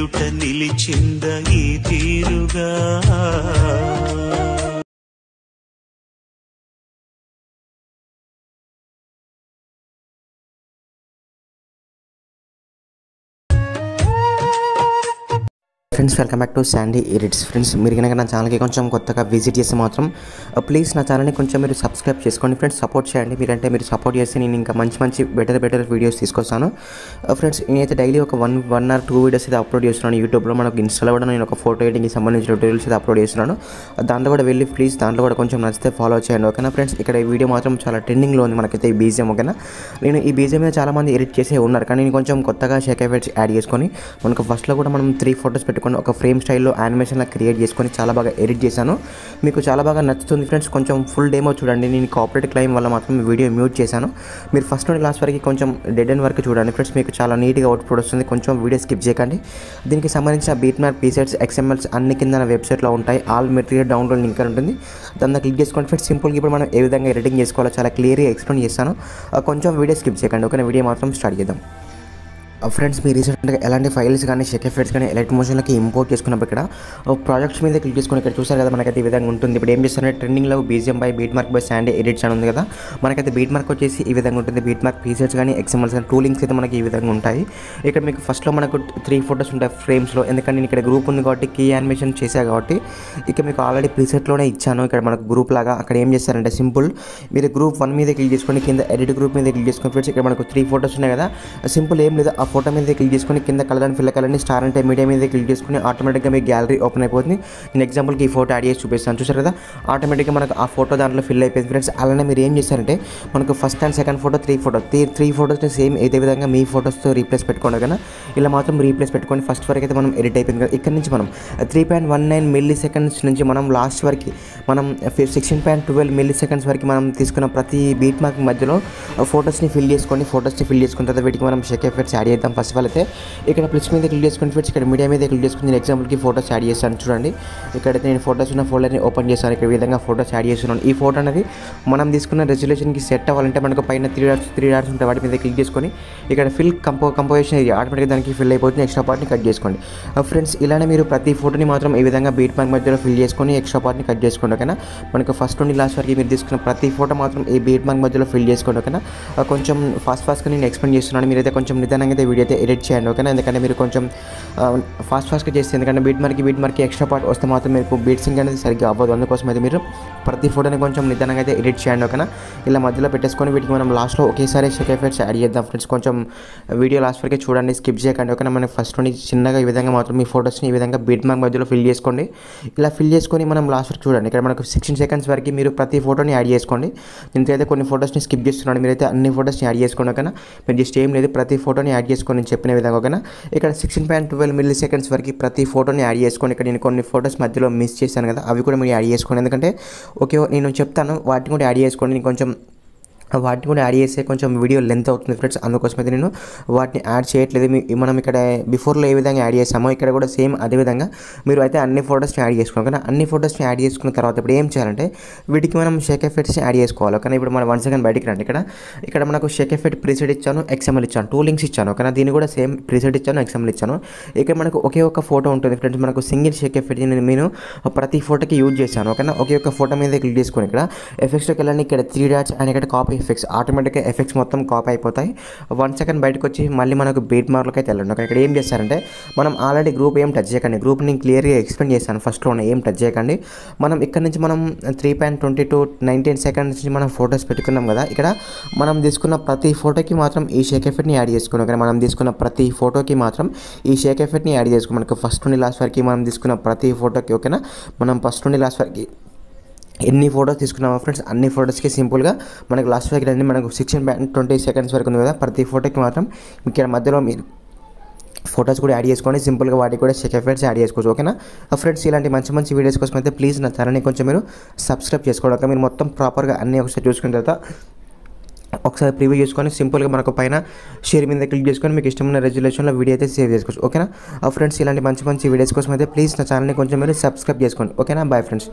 ఎదుట నిలిచింద ఈ తీరుగా friends welcome back to Sandy edits. Friends మీరు కనుక నా ఛానల్కి కొంచెం కొత్తగా విజిట్ చేస్తే మాత్రం ప్లీజ్ నా ఛానల్ని కొంచెం మీరు సబ్స్క్రైబ్ చేసుకోండి ఫ్రెండ్స్. సపోర్ట్ చేయండి. మీరంటే మీరు సపోర్ట్ చేస్తే నేను ఇంకా మంచి బెటర్ వీడియోస్ తీసుకొస్తాను. ఫ్రెండ్స్ నేనైతే డైలీ ఒక 1 or 2 వీడియోస్ అయితే అప్లోడ్ చేస్తున్నాను యూట్యూబ్లో. మనకు ఇన్స్టాలో కూడా నేను ఒక ఫోటో ఎడిటింగ్కి సంబంధించిన ట్యూటోరియల్స్ అయితే అప్లోడ్ చేస్తున్నాను. దాంట్లో కూడా వెళ్ళి ప్లీజ్ దాంట్లో కూడా కొంచెం నచ్చితే ఫాలో చేయండి, ఓకేనా ఫ్రెండ్స్. ఇక్కడ ఈ వీడియో మాత్రం చాలా ట్రెండింగ్లో ఉంది మనకైతే ఈ బీజిఎం, ఓకేనా. నేను ఈ బీజిఎం మీద చాలామంది ఎడిట్ చేసే ఉన్నారు, కానీ నేను కొంచెం కొత్తగా షేక్ ఎఫెక్ట్స్ యాడ్ చేసుకొని మనకు ఫస్ట్లో కూడా మనం 3 ఫొటోస్ పెట్టుకొని ఒక ఫ్రేమ్ స్టైల్లో యానిమేషన్లా క్రియేట్ చేసుకొని చాలా బాగా ఎడిట్ చేశాను. మీకు చాలా బాగా నచ్చుతుంది ఫ్రెండ్స్. కొంచెం ఫుల్ డేమో చూడండి. నేను కాపరేట్ క్లెయిమ్ వల్ల మాత్రం వీడియో మ్యూట్ చేశాను. మీరు ఫస్ట్ నుండి లాస్ట్ వరకు కొంచెం డెడ్ ఎండ్ వరకు చూడండి ఫ్రెండ్స్. మీకు చాలా నీట్గా అవుట్పుట్ వస్తుంది. కొంచెం వీడియో స్కిప్ చేయకండి. దీనికి సంబంధించిన బీట్ మ్యాప్, ప్రీసెట్స్, XMLs అన్ని కింద వెబ్సైట్లో ఉంటాయి. ఆల్ మెటీరియల్ డౌన్లోడ్ లింక్ ఉంటుంది. దాన్ని క్లిక్ చేసుకోండి ఫ్రెండ్స్. సింపుల్గా ఇప్పుడు మనం ఏ విధంగా ఎడిటింగ్ చేసుకోవాలో చాలా క్లియర్గా ఎక్స్ప్లెయిన్ చేస్తాను. కొంచెం వీడియో స్కిప్ చేయకండి, ఓకే. వీడియో మాత్రం స్టార్ట్ చేద్దాం. ఫ్రెండ్స్ మీరు రీసెంట్గా ఎలాంటి ఫైల్స్ కానీ షేక్ ఎఫెక్ట్స్ కానీ ఎలైట్ మోషన్లోకి ఇంపోర్ట్ చేసుకున్నప్పుడు ఇక్కడ ప్రాజెక్ట్స్ మీద క్లిక్ చేసుకుని ఇక్కడ చూసారు కదా, మనకైతే ఈ విధంగా ఉంటుంది. ఇప్పుడు ఏం చేస్తారంటే ట్రెండింగ్లో BGM by beat mark by Sandy edits అని ఉంది కదా. మనకైతే బీట్ మార్క్ వచ్చేసి ఈ విధంగా ఉంటుంది. బీట్ మార్క్ ప్రీసెట్స్ కానీ XMLs కానీ 2 లింక్స్ అయితే మనకి ఈ విధంగా ఉంటాయి. ఇక్కడ మీకు ఫస్ట్లో మనకు 3 ఫొటోస్ ఉంటాయి ఫ్రేమ్స్లో. ఎందుకంటే నేను ఇక్కడ గ్రూప్ ఉంది కాబట్టి కీ యానిమేషన్ చేశాను కాబట్టి ఇక మీకు ఆల్రెడీ ప్రీసెట్లోనే ఇచ్చాను. ఇక్కడ మనకు గ్రూప్ లాగా అక్కడ ఏం చేస్తారంటే సింపుల్ మీరు గ్రూప్ 1 మీద క్లిక్ చేసుకొని కింద ఎడిట్ గ్రూప్ మీద క్లిక్ చేసుకొని ఫ్రెండ్స్ ఇక్కడ మనకు 3 ఫొటోస్ ఉన్నాయి కదా. సింపుల్ ఏం లేదు, ఆ ఫోటో మీద క్లిక్ చేసుకొని కింద కలర్ అండ్ ఫిల్ కలర్ని స్టార్ అంటే మీడియా మీద క్లిక్ చేసుకుని ఆటోమేటిక్గా మీ గ్యాలరీ ఓపెన్ అయిపోతుంది. నేను ఎగ్జాంపుల్కి ఈ ఫోటో యాడ్ చేసి చూపిస్తాను. చూసారు కదా, ఆటోమేటిక్గా మనకు ఆ ఫోటో దాంట్లో ఫిల్ అయిపోయింది ఫ్రెండ్స్. అలానే మీరు ఏం చేస్తారంటే మనకు ఫస్ట్ అండ్ సెకండ్ ఫోటో 3 ఫోటోస్ని సేమ్ ఇదే విధంగా మీ ఫోటోస్తో రీప్లేస్ పెట్టుకోండి కదా. ఇలా మాత్రం రీప్లేస్ పెట్టుకొని ఫస్ట్ వరకు అయితే మనం ఎడిట్ అయిపోయింది కదా. ఇక్కడ నుంచి మనం 3.19 మిల్లీ సెకండ్స్ నుంచి మనం లాస్ట్ వరకు మనం 16.12 మిల్లీ సెకండ్స్ వరకు మనం తీసుకున్న ప్రతి బీట్ మార్క్ మధ్యలో ఫోటోస్ని ఫిల్ చేసుకున్న తర్వాత వీటికి మనం షేక్ ఎఫెక్ట్స్ యాడ్ చేద్దాం. ఫస్ట్ ఆఫ్ ఆల్ అయితే ఇక్కడ ప్లస్ మీద క్లిక్ చేసుకుని ఫ్రెండ్స్ ఇక్కడ మీడియా మీద క్లిక్ చేసుకుని నేను ఎగ్జాంపుల్కి ఫోటోస్ యాడ్ చేస్తాను. చూడండి ఇక్కడైతే నేను ఫోటోస్ ఉన్న ఫోల్డర్ని ఓపెన్ చేస్తాను. ఇక్కడ విధంగా ఫోటోస్ యాడ్ చేస్తున్నాను. ఈ ఫోటో అనేది మనం తీసుకున్న రెజల్యూషన్కి సెట్ అవ్వాలంటే మనకు పైన 3 డాట్స్ ఉంటాయి. వాటి మీద క్లిక్ చేసుకొని ఇక్కడ ఫిల్ కంపోజిషన్ ఏరియా ఆటోమేటిక్గా దానికి ఫిల్ అయిపోతుంది. ఎక్స్ట్రా పార్ట్ని కట్ చేసుకోండి ఫ్రెండ్స్. ఇలానే మీరు ప్రతి ఫోటోని మాత్రం ఈ విధంగా బీట్ మార్క్ మధ్యలో ఫిల్ చేసుకొని ఎక్స్ట్రా పార్ట్ని కట్ చేసుకోండి, ఓకేనా. మనకు ఫస్ట్ నుండి లాస్ట్ వరకు మీరు తీసుకున్న ప్రతి ఫోటో మాత్రం ఈ బీట్ మార్క్ మధ్యలో ఫిల్ చేసుకోండి, ఓకేనా. కొంచెం ఫాస్ట్గా నేను ఎక్స్ప్లెయిన్ చేస్తున్నాను. మీరైతే కొంచెం నిదానంగా అయితే వీడియో అయితే ఎడిట్ చేయండి, ఓకేనా. ఎందుకంటే మీరు కొంచెం ఫాస్ట్గా చేస్తే ఎందుకంటే బీట్ మార్క్కి ఎక్స్ట్రా పార్ట్ వస్తే మాత్రం మీకు బీట్ సింగ్ అనేది సరిగ్గా అవ్వదు. అందుకోసం అయితే మీరు ప్రతి ఫోటోని కొంచెం నిదానంగా అయితే ఎడిట్ చేయండి, ఓకేనా. ఇలా మధ్యలో పెట్టేసుకొని వీటికి మనం లాస్ట్లో ఒకేసారి షేక్ ఎఫెక్ట్స్ యాడ్ చేద్దాం ఫ్రెండ్స్. కొంచెం వీడియో లాస్ట్ వరకే చూడండి, స్కిప్ చేయకండి, ఓకేనా. మనం ఫస్ట్ నుండి చిన్నగా ఈ విధంగా మాత్రం మీ ఫోటోస్ని ఈ విధంగా బీట్ మార్క్ మధ్యలో ఫిల్ చేసుకోండి. ఇలా ఫిల్ చేసుకొని మనం లాస్ట్ వరకు చూడండి. ఇక్కడ మనకు 16 సెకండ్స్ వరకు మీరు ప్రతి ఫోటోని యాడ్ చేసుకోండి. నేనైతే కొన్ని ఫోటోస్ని స్కిప్ చేస్తున్నాను. మీరైతే అన్ని ఫోటోస్ని యాడ్ చేసుకోండి, ఓకేనా. మీరు జస్ట్ ఏం లేదు, ప్రతి ఫోటోని యాడ్ చేసుకొని నేను చెప్పిన విధంగా, ఓకేనా. ఇక్కడ 16.12 మిల్లీ సెకండ్స్ వరకు ప్రతి ఫోటోని యాడ్ చేసుకోండి. ఇక్కడ నేను కొన్ని ఫోటోస్ మధ్యలో మిస్ చేశాను కదా, అవి కూడా మీరు యాడ్ చేసుకోండి. ఎందుకంటే ఓకే నేను చెప్తాను వాటిని కూడా యాడ్ చేసుకోండి. నేను కొంచెం వాటిని కూడా యాడ్ చేస్తే కొంచెం వీడియో లెంత్ అవుతుంది ఫ్రెండ్స్. అందుకోసం అయితే నేను వాటిని యాడ్ చేయట్లేదు. మనం ఇక్కడ బిఫోర్లో ఏ విధంగా యాడ్ చేసామో ఇక్కడ కూడా సేమ్ అదే విధంగా మీరు అయితే అన్ని ఫోటోస్ని యాడ్ చేసుకోవాలి, కానీ అన్ని ఫోటోస్ని యాడ్ చేసుకున్న తర్వాత ఇప్పుడు ఏం చేయాలంటే వీటికి మనం షేక్ ఎఫెక్ట్స్ని యాడ్ చేసుకోవాలి, కానీ ఇప్పుడు మనం 1 సెకండ్ బయటికి రండి. ఇక్కడ మనకు షేక్ ఎఫెక్ట్ ప్రీసెట్ ఇచ్చాను, XML ఇచ్చాను, 2 లింక్స్ ఇచ్చాను, కానీ దీన్ని కూడా సేమ్ ప్రీసెట్ ఇచ్చాను, XML ఇచ్చాను. ఇక్కడ మనకు ఒకే ఒక ఫోటో ఉంటుంది ఫ్రెండ్స్. మనకు సింగిల్ షేక్ ఎఫెక్ట్ నేను ప్రతి ఫోటోకి యూజ్ చేశాను, ఓకేనా. ఒకే ఒక ఫోటో మీద క్లిక్ చేసుకొని ఇక్కడ ఎఫెక్ట్స్లోకి వెళ్ళండి. ఇక్కడ 3 డాట్స్ అండ్ ఇక్కడ కాపీ ఎఫెక్ట్స్ ఆటోమేటిక్గా ఎఫెక్ట్స్ మొత్తం కాపీ అయిపోతాయి. 1 సెకండ్ బయటకు వచ్చి మళ్ళీ మనకు బీట్ మార్క్లోకి అయితే వెళ్ళండి. ఇక్కడ ఏం చేస్తారంటే మనం ఆల్రెడీ గ్రూప్ ఏం టచ్ చేయకండి. గ్రూప్ నేను క్లియర్గా ఎక్స్ప్లెయిన్ చేశాను ఫస్ట్లోనే, ఏం టచ్ చేయకండి. మనం ఇక్కడ నుంచి మనం 3.22 19 సెకండ్స్ నుంచి మనం ఫోటోస్ పెట్టుకున్నాం కదా. ఇక్కడ మనం తీసుకున్న ప్రతి ఫోటోకి మాత్రం ఈ షేక్ ఎఫెక్ట్ని యాడ్ చేసుకున్నాం. కానీ మనం తీసుకున్న ప్రతి ఫోటోకి మాత్రం ఈ షేక్ ఎఫెక్ట్ని యాడ్ చేసుకున్నాం. మనకు ఫస్ట్ నుండి లాస్ట్ వరకు మనం తీసుకున్న ప్రతి ఫోటోకి, ఓకేనా. మనం ఫస్ట్ నుండి లాస్ట్ వరకు ఎన్ని ఫోటోస్ తీసుకున్నామో ఫ్రెండ్స్ అన్ని ఫోటోస్కి సింపుల్గా మనకు లాస్ట్ వరకు రండి. మనకు 16.20 సెకండ్స్ వరకు ఉంది కదా. ప్రతి ఫోటోకి మాత్రం ఇక్కడ మధ్యలో మీరు ఫోటోస్ కూడా యాడ్ చేసుకోండి. సింపుల్గా వాటికి కూడా షేక్ ఎఫెక్ట్స్ యాడ్ చేసుకోవచ్చు, ఓకేనా. ఫ్రెండ్స్ ఇలాంటి మంచి వీడియోస్ కోసం అయితే ప్లీజ్ నా ఛానల్ని కొంచెం మీరు సబ్స్క్రైబ్ చేసుకోవడం. మీరు మొత్తం ప్రాపర్గా అన్నీ ఒకసారి చూసుకున్న తర్వాత ఒకసారి ప్రివ్యూ చేసుకొని సింపుల్గా మనకు పైన షేర్ మీద క్లిక్ చేసుకొని మీకు ఇష్టమైన రెజల్యూషన్లో వీడియో అయితే సేవ్ చేసుకోవచ్చు, ఓకేనా. ఫ్రెండ్స్ ఇలాంటి మంచి వీడియోస్ కోసం అయితే ప్లీజ్ నా ఛానల్ని కొంచెం మీరు సబ్స్క్రైబ్ చేసుకోండి, ఓకేనా. Bye friends.